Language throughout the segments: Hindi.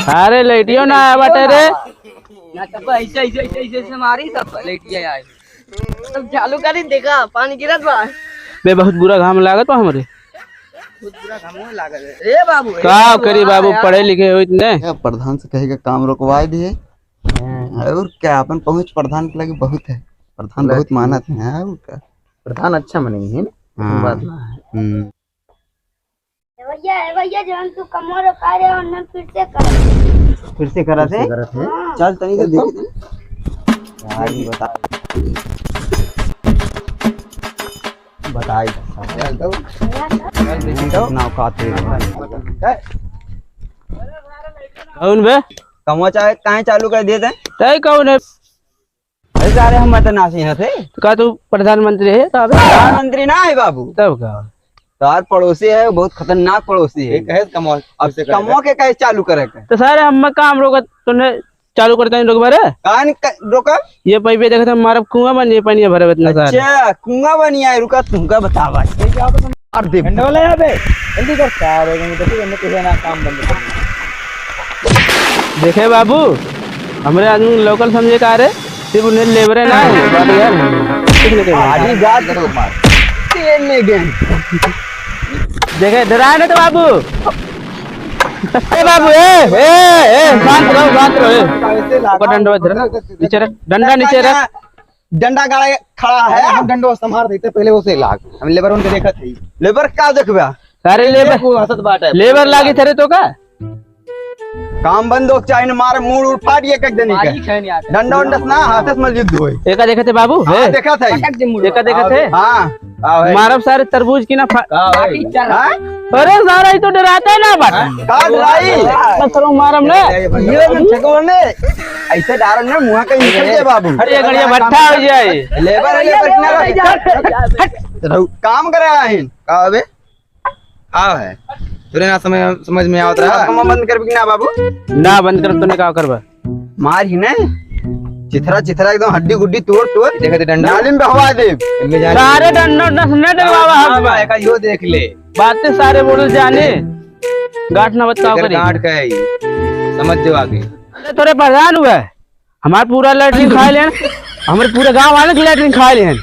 अरे लेटियो ना आया बटे रे ना तब ऐसे मारी सब लेटिया आए तब चालू करी देखा पानी गिरत बा बे बहुत बुरा घाम लागत बा हमरे बहुत बुरा घाम लागत रे बाबू का करी बाबू पढ़े लिखे हो इतने प्रधान से कहेगा काम रुकवाए दिए और क्या अपन पहुंच प्रधान के लगे बहुत है प्रधान बहुत मेहनत है और क्या प्रधान अच्छा बनेंगे बात ना है भैया जवन तू कमर कार्य और न फिर से करा थे चल तनी के देख यार ये बताई नाव खाते कौन बे कमवा चाहे काहे चालू कर दिए थे तय कौन है अरे सारे हम तो नासी हैं थे तो का तू प्रधानमंत्री है का बे प्रधानमंत्री ना है बाबू तब का तार पड़ोसी है बहुत खतरनाक पड़ोसी है कहे कमवा अब से कमवा के कैसे चालू करे तो सारे हम काम रोक तूने चालू करता नहीं रोक बारे कान रोका ये पाइपे देखा था हमारा कुआं बन ये पानी भरे इतना सारा अच्छा कुआं बनी है रुका तुमका बतावा और दे वाला यहाँ पे जल्दी कर क्या होगा तो फिर किसी ना काम बंद कर देखे बाबू हमारे आदमी लोकल समझे का रे सिर्फ उन्हें लेबर है ना आधी जात करो मार तेल में गए देखे डरा ना तो बाबू ए बाबू ए शांत रहो डंडा इधर नीचे रख डंडा नीचे रख डंडा गाड़ा खड़ा है हम डंडो संभाल देते पहले उसे लाग हम लेबर उनके देखा थे लेबर का देखबा सारे हसत बाट है लेबर लागे थे तो का काम बंद हो चाहे न मारे मुंह उठा दिए कक देने का डंडा उंडा ना हाथ से मस्जिद होए एका देखे थे बाबू हां देखा था एका देखे थे हां मारब सारे तरबूज की ना अरे सारा ही तो डराता है ना बात का लाई पत्थरों मारम ने ये मन ठगो ने ऐसे डारन ने मुंह कहीं निकल जाए बाबू अरे गड़िया भट्ठा हो जाए लेबर कितना काम करे आए का बे आओ है तुरे ना समझ में आवत रहा काम बंद कर बिना बाबू ना बंद कर तूने का करबा मार ही ने चिथरा चिथरा एकदम हड्डी गुड्डी तोड़ तोड़ देखते डंडा नालिम पे हवा दे सारे डंडा न डलवावा हम का यो देख ले बातें सारे बोल जाने गांठ ना बताओ करी गांठ का है समझ दो आगे तोरे प्रधान हुआ हमारे पूरा लैट्रिन खा लेन हमारे पूरे गांव वाले की लैट्रिन खा लेन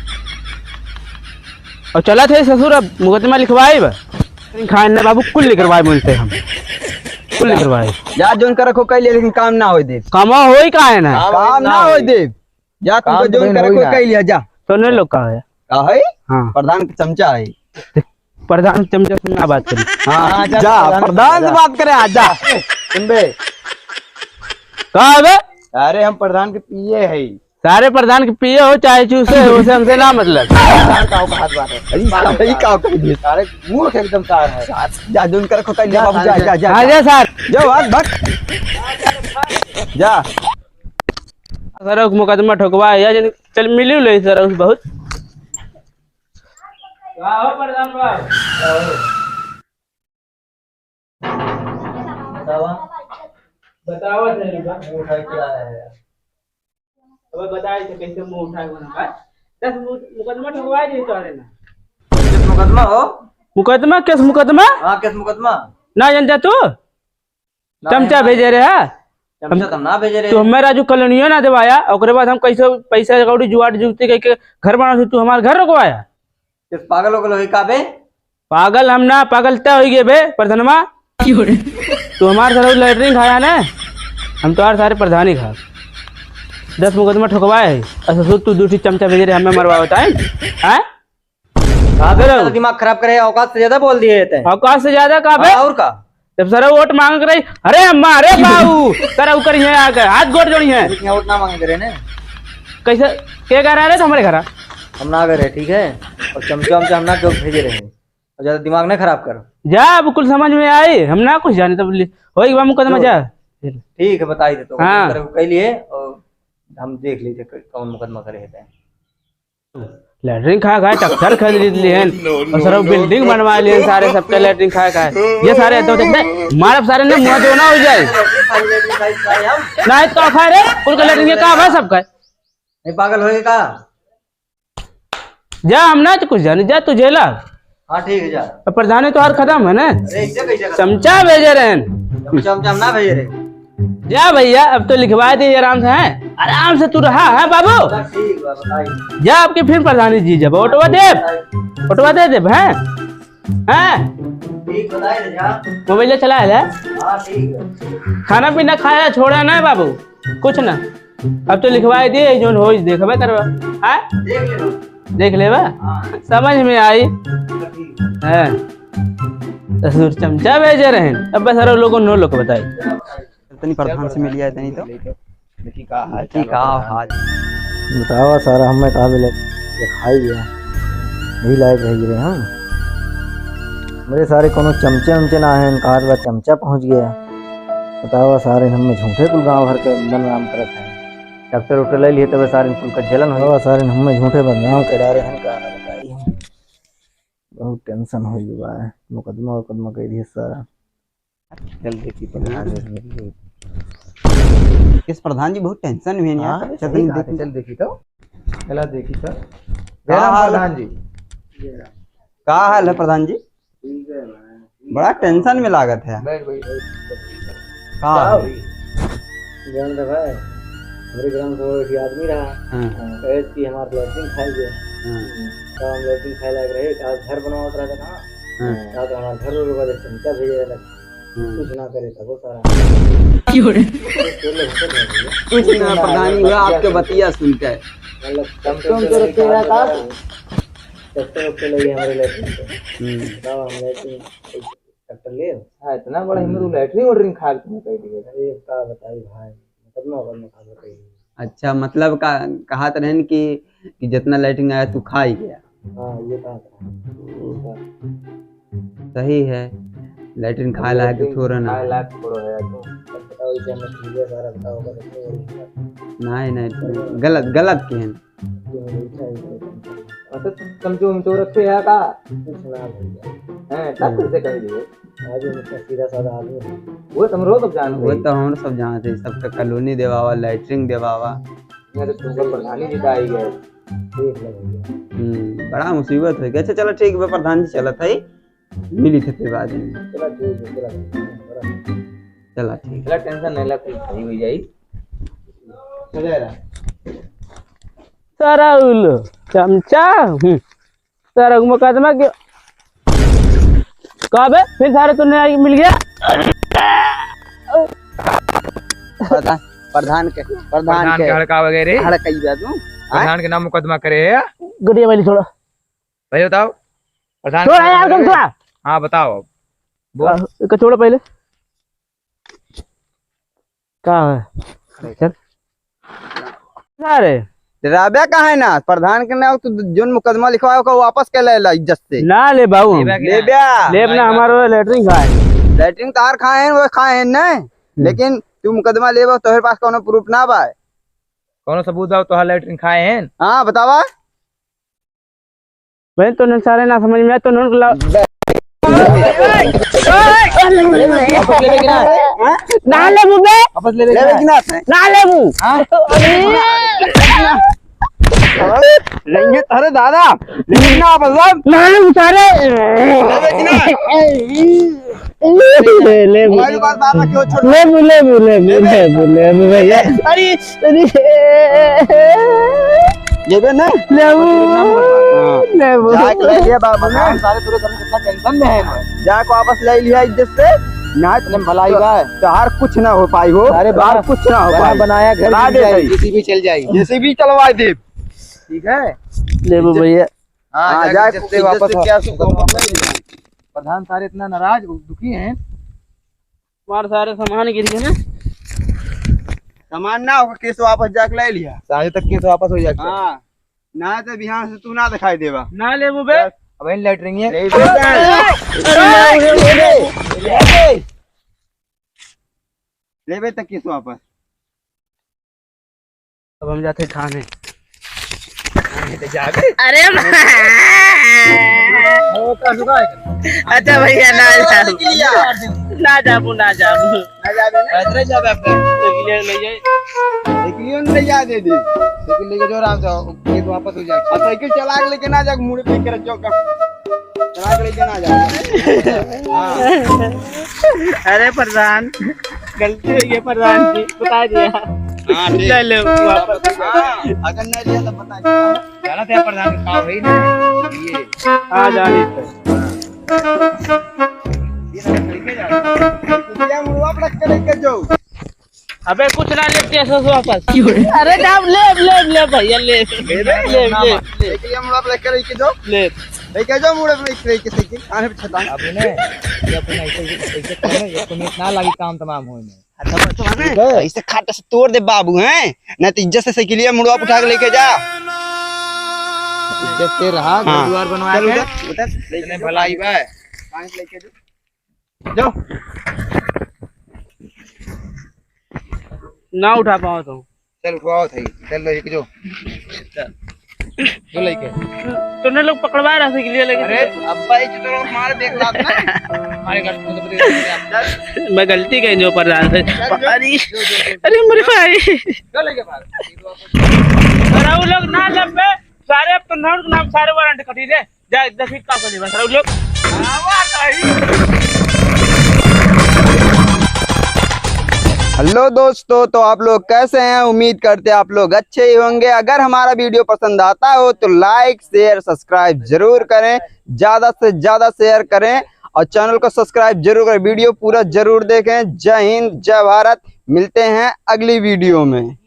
और चला थे ससुर अब मुकदमा लिखवाए खाने बाबू कुल लिखवाए बोलते हम कुल लिखवाए जा जोन कर रखो कई लेकिन काम ना होई दे कामा होई का है ना काम ना होई दे जा तू जोन कर रखो कई लिया जा तो ने लोग का है हां प्रधान का चमचा है प्रधान चमचा से ना बात करी हां जा प्रधान से बात करे आ जा सुन बे का बे अरे हम प्रधान के पीए है सारे प्रधान के पिए हो चाहे चूसे हो उसे हमसे ना मतलब प्रधान का हाथ बात है यही का सारे मूर्ख एकदम सार है जा जोन कर रखो कई लिया बाबू जा जा जा जा सर जो बात भट जा सर मुकदमा ठोकवा या चल मिली ले सर बहुत आओ प्रधान बाबू बताओ उठा क्या है अब बताइए तो कैसे मुंह उठाए बना 10 मुकदमा ठोकवा दिए तोरे ना किस मुकदमा हो मुकदमा किस मुकदमा हां किस मुकदमा ना जानता तू चमचा भेजे रे है चमचा तुम ना भेजे रे तू हमें राजू कॉलोनियो ना देवाया ओकरे बाद हम कैसे पैसा कौड़ी जुआट जुगती कह के घर बना तू हमारे घर रुकवाया किस पागल हो गए का बे पागल हम ना पागलता हो गए बे प्रधानमा तू हमारे घर लैटरिन खाया ना हम तो सारे प्रधान ही खा 10 मुकदमा ठोकवाए अच्छा तू दूसरी चमचा भेजे रे हमें मरवा बताए हैं दिमाग खराब करे औकात से ज्यादा बोल दिए थे औकात से ज्यादा का बे और का जब सर वोट मांग रही अरे अम्मा अरे बाबू कर ऊपर है आके हाथ गोड़ जोड़ी है वोट ना मांगे करे ने कैसे क्या कह रहा है तुम्हारे घर हम ना करे ठीक है और चमचा हमचा हम ना क्यों भेजे रहे और ज्यादा दिमाग ना खराब कर जा बिल्कुल समझ में आई हम ना कुछ जाने तब होगी बा मुकदमा जा ठीक है बताई दे तो हाँ। कह लिए और हम देख लीजिए कौन मुकदमा करे थे लैटरिन खा खाए टक्कर खरीद लिए और सर बिल्डिंग बनवा लिए सारे सबके लैटरिन खा खाए ये सारे तो देखते मारब सारे ने मुंह धोना हो जाए नहीं तो खा रे कुल का लैटरिन के काम है सबका नहीं पागल होए का जा हम ना कुछ जाने जा तू जेला हाँ ठीक है जा प्रधान तो हर खत्म है ना अरे इज्जत कैसे चमचा भेजे रहे चमचा हम ना भेजे रे जा भैया, अब तो लिखवा दे आराम से। है आराम से तू रहा है बाबू। ठीक है बताइए। जा आपके फिर प्रधानी जी जब ऑटोवा दे दे हैं ठीक बताइए जा। मोबाइल चला है हाँ ठीक है। खाना पीना खाया छोड़ा ना बाबू कुछ ना। अब तो लिखवाए दिए जो हो देखबे करवा है देख लेना। देख लेबा हाँ समझ में आई ठीक है। ससुर चमचा भेजे रहे अब बस सारे लोगों नो लोग बताई तनी प्रधान से मिलिया तनी तो देखी का हाल ठीक हाल बताओ सारा हमें कहा मिले खाई गया यही लायक रह गए हम। मेरे सारे कोनो चमचे उमचे ना है कहा तो चमचा पहुंच गया। बताओ सारे हमें झूठे कुल गाँव भर के बदनाम करत हैं। डॉक्टर उक्टर ले लिए तब सारे कुल का जलन हो सारे हमें झूठे बदनाम के डारे हैं का बताइए। बहुत टेंशन हो गया है मुकदमा कह दिए सारा। चल देखी प्रधान किस प्रधान जी बहुत टेंशन में है यार। चल देखी तो चला देखी सर प्रधान जी का हाल है प्रधान जी। बड़ा टेंशन में लागत है हाँ जान दे भाई हमारे ग्राम से एक आदमी रहा कहे कि हमारे लैट्रिन खाई गए तो हम लैट्रिन खाए लग रहे का घर बनवा रहा था कहाँ तो हमारे घर लोग वाले चिंता भेजे लग कुछ ना करे तब वो सारा कुछ ना प्रधान हुआ आपके बतिया सुनकर मतलब कम तो रखे रहा था ट्रैक्टर उठे लगे हमारे लैट्रिन पे बताओ हम लैट्रिन ट्रैक्टर ले इतना बड़ा हिम्मत लैट्रिन ऑर्डरिंग खा के कह दिए अरे का बताई भाई मतलब खा बताइए। अच्छा मतलब का कहा तो रहन कि जितना लाइटिंग आया तू खा ही गया। हाँ ये कहा सही है लाइटिंग खा ला के थोड़ा ना छोड़ो है तो बताओ इसे मैं ठीक है सारा बताओ नहीं गलत केहन तो समझो रखे है का कुछ ना भैया हैं डॉक्टर से कह दिए आज मैं सीधा साधा आदमी वो तुम रो सब जान वो तो हम सब जानते हैं सबका कॉलोनी देवावा लाइटिंग देवावा मैं तो तुमको प्रधानी जी का आई गए देख ले भैया बड़ा मुसीबत हो गया। अच्छा चलो ठीक है प्रधान जी चलत है मिली थे फिर बाद में चला चला ठीक चला टेंशन नहीं ला कुछ सही हो जाई चलेगा सारा उल्लू चमचा सारा मुकदमा के कब है फिर सारे तुमने मिल गया प्रधान के हड़का वगैरह हड़काई बात हूं प्रधान के नाम मुकदमा करे है गुड़िया वाली छोड़ो भाई बताओ प्रधान छोड़ा यार तुम छोड़ा हाँ बताओ इसको छोड़ो पहले क्या है चल सारे राबिया कहाँ है ना प्रधान के नाम तो जो मुकदमा लिखवाया को वापस के ले ला इज्जत से ना ले बाबू ले बिया लेब ना हमारे लैटरिन खाए लैट्रिन तार खाए हैं वो खाए हैं ना लेकिन तू मुकदमा लेबो तोहरे पास कोनो प्रूफ ना बा कौन सबूत है तो लैट्रिन खाए हैं हाँ बतावा भाई तो सारे ना समझ में आए तो ना ले बुबे वापस ले लेबे ना ले बू लेंगे अरे दादा लेकिन ना वापस ना ले सारे ले हमारी बात दादा क्यों छोड़ ले भैया अरे लेबे ना जाके ले लिया बाबू ने सारे पूरे घर में कितना टेंशन में है जाके वापस ले लिया इज्जत से ना भलाई बा तार कुछ ना हो पाई हो अरे बाहर कुछ ना हो पाई बनाया घर बना दे सही किसी भी चल जाएगी जैसे भी चलवा दे ठीक है ले भैया हाँ जाके जिससे वापस क्या प्रधान सारे इतना नाराज दुखी हैं हमारे सारे सामान गिर गए ना सामान ना होगा केस वापस जाके ले लिया साढ़े तक केस वापस हो जाएगा हाँ ना तो बिहार से तू ना दिखाई देवा ना ले बुबे अब इन लेटरिंग है लेबे तक केस वापस अब हम जाते खाने अरे अच्छा भैया ना जाबू ले जाए ले जा दे लेकिन लेके जो आराम से केस वापस हो जाएगा साइकिल चला के लेके ना जा मुड़ पे कर चौक चला के लेके ना जा अरे प्रधान गलती हो गई प्रधान जी, बता दिया। हाँ ठीक ले लो वापस। हाँ, अगर नहीं लिया तो बता जाना था प्रधान का काम है ही ना ये आ जाने तो। अबे कुछ ना लेते हैं ससुर वापस। अरे जाओ ले भैया ले ले। अब ने ये अपन ऐसे करो ये तो इतना लगी काम तमाम होने ऐसे खाटे से तोड़ दे बाबू हैं, नहीं तो इज्जत से साइकिलिया मुड़वा उठा के लेके जा। इज्जत से रहा घर द्वार बनवाया के इतने भलाई बा जाओ ना उठा पाओ तो चल उठाओ थई चल लेके जो जो लेके तूने लोग पकड़वा रहा के लिए लेकिन अरे अब्बा ये तो हमारे देख लात ना हमारे घर में मैं गलती कही जो प्रधान से। अरे मेरे भाई जो लेके बाहर अरे वो लोग ना लंबे सारे प्रधान के नाम सारे वारंट कटी दे जा 10 फीट का कर बस वो लोग हेलो दोस्तों, तो आप लोग कैसे हैं? उम्मीद करते हैं आप लोग अच्छे ही होंगे। अगर हमारा वीडियो पसंद आता हो तो लाइक शेयर सब्सक्राइब जरूर करें, ज्यादा से ज्यादा शेयर करें और चैनल को सब्सक्राइब जरूर करें। वीडियो पूरा जरूर देखें। जय हिंद, जय भारत। मिलते हैं अगली वीडियो में।